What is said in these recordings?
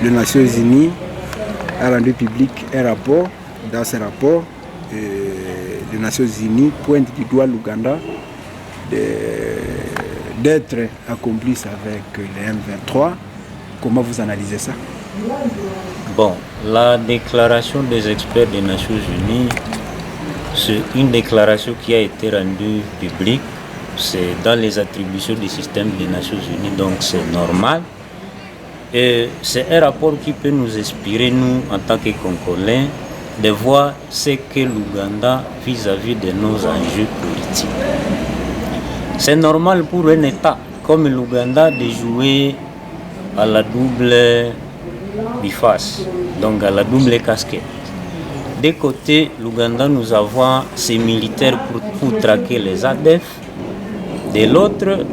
les Nations Unies a rendu public un rapport. Dans ce rapport, les Nations Unies pointent du doigt l'Ouganda d'être complice avec les M23. Comment vous analysez ça? Bon, la déclaration des experts des Nations Unies, c'est une déclaration qui a été rendue publique. C'est dans les attributions du système des Nations Unies, donc c'est normal. Et c'est un rapport qui peut nous inspirer, nous, en tant que Congolais, de voir ce que l'Ouganda vis-à-vis de nos enjeux politiques. C'est normal pour un État comme l'Ouganda de jouer à la double biface, donc à la double casquette. D'un côté, l'Ouganda, nous avons ses militaires pour traquer les ADF. De l'autre,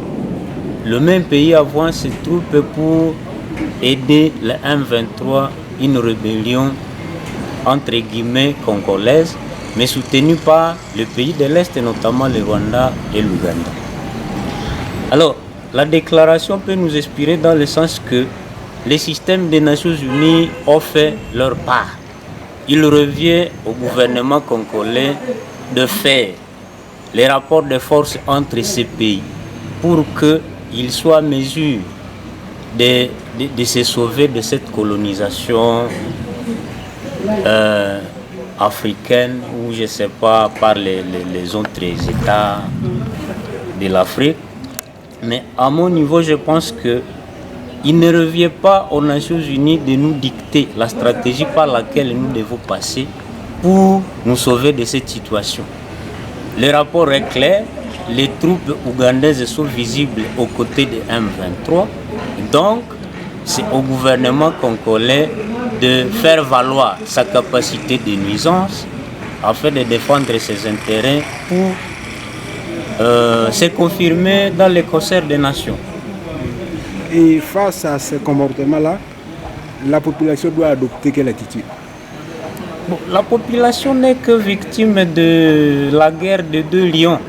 le même pays avoir ses troupes pour aider le M23, une rébellion entre guillemets congolaise, mais soutenue par le pays de l'Est, notamment le Rwanda et l'Ouganda. Alors, la déclaration peut nous inspirer dans le sens que les systèmes des Nations Unies ont fait leur part. Il revient au gouvernement congolais de faire les rapports de force entre ces pays pour qu'ils soient en mesure de se sauver de cette colonisation africaine ou je ne sais pas par les autres États de l'Afrique. Mais à mon niveau, je pense qu'il ne revient pas aux Nations Unies de nous dicter la stratégie par laquelle nous devons passer pour nous sauver de cette situation. Le rapport est clair, les troupes ougandaises sont visibles aux côtés de M23, donc c'est au gouvernement congolais de faire valoir sa capacité de nuisance afin de défendre ses intérêts pour se confirmer dans le concert des nations. Et face à ce comportement-là, la population doit adopter quelle attitude? Bon, la population n'est que victime de la guerre de deux lions,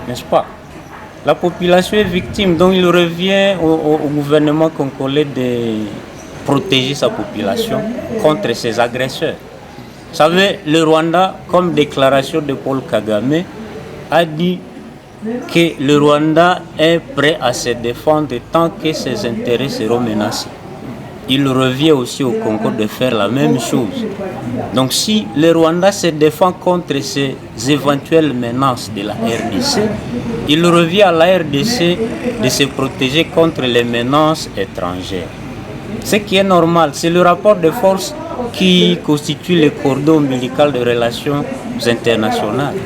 n'est-ce pas? La population est victime, donc il revient au gouvernement congolais de protéger sa population contre ses agresseurs. Vous savez, le Rwanda, comme déclaration de Paul Kagame, a dit que le Rwanda est prêt à se défendre tant que ses intérêts seront menacés. Il revient aussi au Congo de faire la même chose. Donc si le Rwanda se défend contre ces éventuelles menaces de la RDC, il revient à la RDC de se protéger contre les menaces étrangères. Ce qui est normal, c'est le rapport de force qui constitue le cordon ombilical de relations internationales.